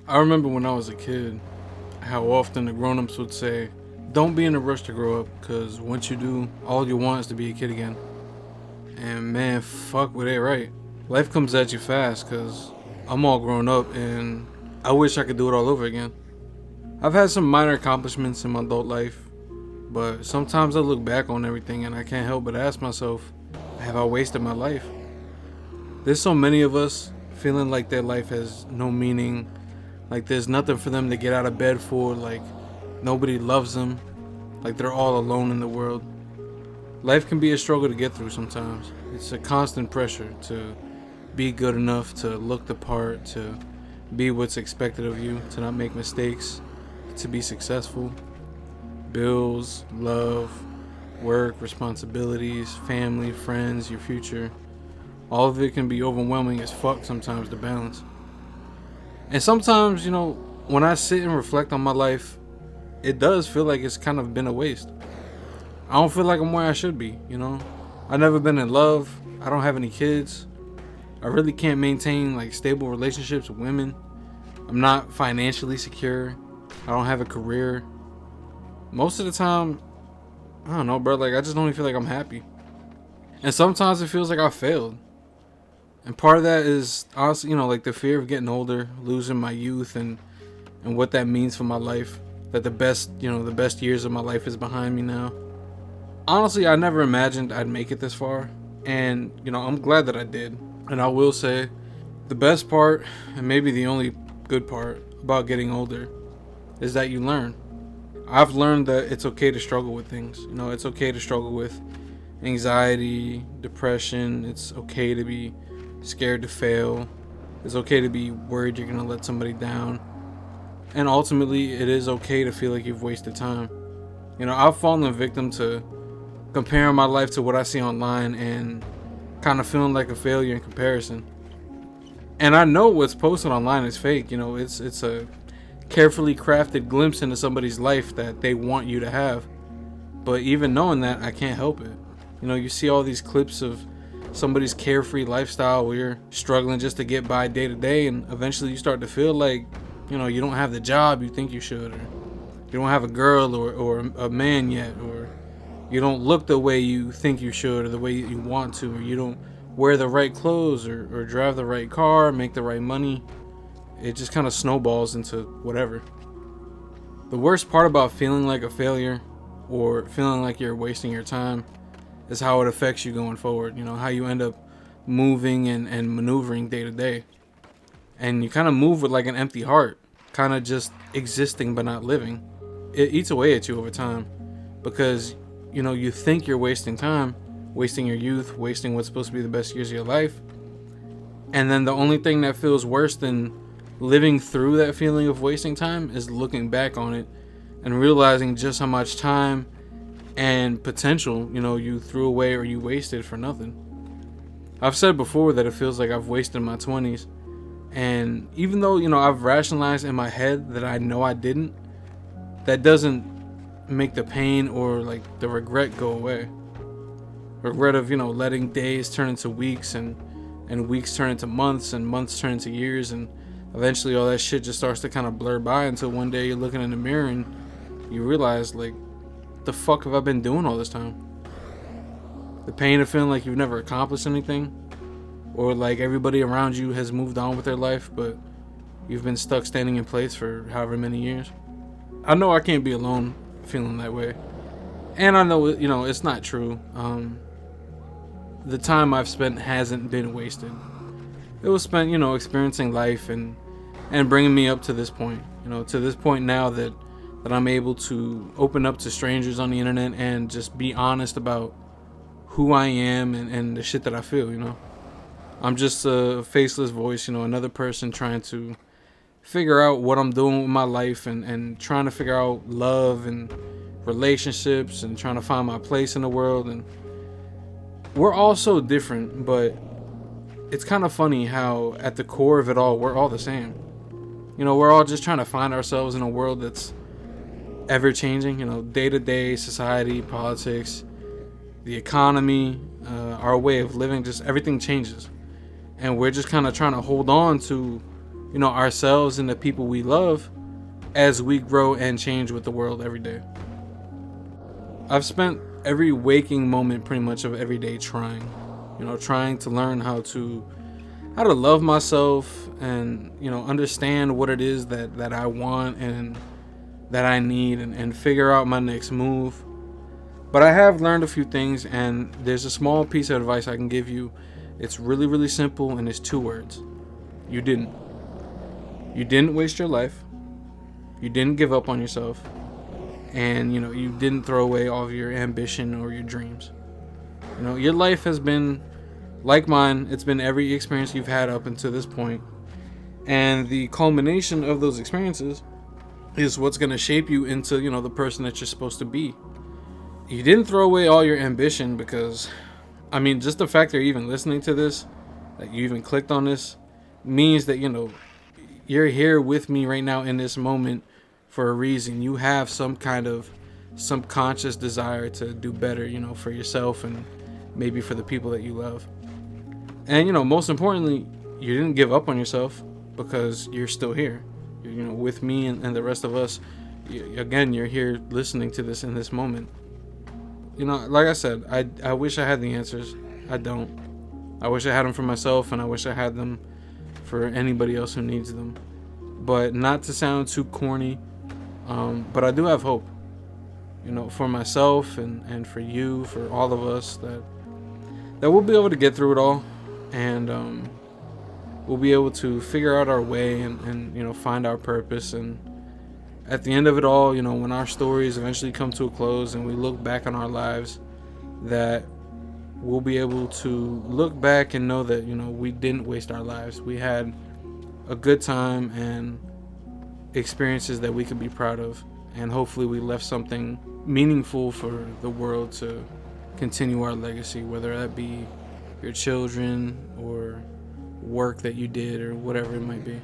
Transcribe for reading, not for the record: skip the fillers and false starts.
I remember when I was a kid, how often the grown-ups would say, "Don't be in a rush to grow up, cause once you do, all you want is to be a kid again." And man, fuck with it, right? Life comes at you fast, cause I'm all grown up, and I wish I could do it all over again. I've had some minor accomplishments in my adult life, but sometimes I look back on everything and I can't help but ask myself, have I wasted my life? There's so many of us feeling like their life has no meaning, like there's nothing for them to get out of bed for, like nobody loves them, like they're all alone in the world. Life can be a struggle to get through sometimes. It's a constant pressure to be good enough, to look the part, to be what's expected of you, to not make mistakes, to be successful. Bills, love, work, responsibilities, family, friends, your future. All of it can be overwhelming as fuck sometimes to balance. And sometimes, when I sit and reflect on my life, it does feel like it's kind of been a waste. I don't feel like I'm where I should be. I've never been in love. I don't have any kids. I really can't maintain like stable relationships with women. I'm not financially secure. I don't have a career. Most of the time, I don't know, bro. Like, I just don't even feel like I'm happy. And sometimes it feels like I failed. And part of that is honestly, like the fear of getting older, losing my youth, and what that means for my life. That the best years of my life is behind me now. Honestly, I never imagined I'd make it this far. And, I'm glad that I did. And I will say, the best part, and maybe the only good part about getting older, is that you learn. I've learned that it's okay to struggle with things. It's okay to struggle with anxiety, depression. It's okay to be scared to fail. It's okay to be worried you're going to let somebody down. And ultimately, it is okay to feel like you've wasted time. I've fallen victim to comparing my life to what I see online and kind of feeling like a failure in comparison. And I know what's posted online is fake. It's a carefully crafted glimpse into somebody's life that they want you to have. But even knowing that, I can't help it. You see all these clips of somebody's carefree lifestyle where you're struggling just to get by day to day, and eventually you start to feel like, you don't have the job you think you should, or you don't have a girl or a man yet, or you don't look the way you think you should or the way you want to, or you don't wear the right clothes or drive the right car, make the right money. It just kind of snowballs into whatever. The worst part about feeling like a failure or feeling like you're wasting your time is how it affects you going forward. How you end up moving and maneuvering day to day. And you kind of move with like an empty heart, kind of just existing but not living. It eats away at you over time because, you think you're wasting time, wasting your youth, wasting what's supposed to be the best years of your life. And then the only thing that feels worse than living through that feeling of wasting time is looking back on it and realizing just how much time and potential, you threw away or you wasted for nothing. I've said before that it feels like I've wasted my 20s. And even though, I've rationalized in my head that I know I didn't, that doesn't make the pain or like the regret go away. Regret of, letting days turn into weeks and weeks turn into months and months turn into years, and eventually all that shit just starts to kind of blur by until one day you're looking in the mirror and you realize, like, the fuck have I been doing all this time? The pain of feeling like you've never accomplished anything, or like everybody around you has moved on with their life, but you've been stuck standing in place for however many years. I know I can't be alone feeling that way. And I know, it's not true. The time I've spent hasn't been wasted. It was spent, experiencing life and bringing me up to this point. To this point now that I'm able to open up to strangers on the internet and just be honest about who I am and the shit that I feel. I'm just a faceless voice, another person trying to figure out what I'm doing with my life and trying to figure out love and relationships and trying to find my place in the world. And we're all so different, but it's kind of funny how at the core of it all, we're all the same. We're all just trying to find ourselves in a world that's ever changing, day to day society, politics, the economy, our way of living, just everything changes. And we're just kind of trying to hold on to ourselves and the people we love as we grow and change with the world every day. I've spent every waking moment pretty much of every day trying to learn how to love myself and, understand what it is that I want and that I need, and figure out my next move. But I have learned a few things, and there's a small piece of advice I can give you. It's really, really simple, and it's 2 words. You didn't. You didn't waste your life. You didn't give up on yourself. And, you didn't throw away all of your ambition or your dreams. Your life has been like mine. It's been every experience you've had up until this point. And the culmination of those experiences is what's going to shape you into, the person that you're supposed to be. You didn't throw away all your ambition because, just the fact that you're even listening to this, that you even clicked on this, means that, you're here with me right now in this moment for a reason. You have some kind of subconscious desire to do better, for yourself and maybe for the people that you love. And, most importantly, you didn't give up on yourself because you're still here. You're, with me and the rest of us. Again, you're here listening to this in this moment. Like I said, I wish I had the answers. I don't. I wish I had them for myself, and I wish I had them for anybody else who needs them. But not to sound too corny, but I do have hope. For myself and for you, for all of us, that we'll be able to get through it all, and we'll be able to figure out our way and find our purpose. And at the end of it all, when our stories eventually come to a close and we look back on our lives, that we'll be able to look back and know that, we didn't waste our lives. We had a good time and experiences that we could be proud of. And hopefully we left something meaningful for the world to continue our legacy, whether that be your children or work that you did or whatever it might be.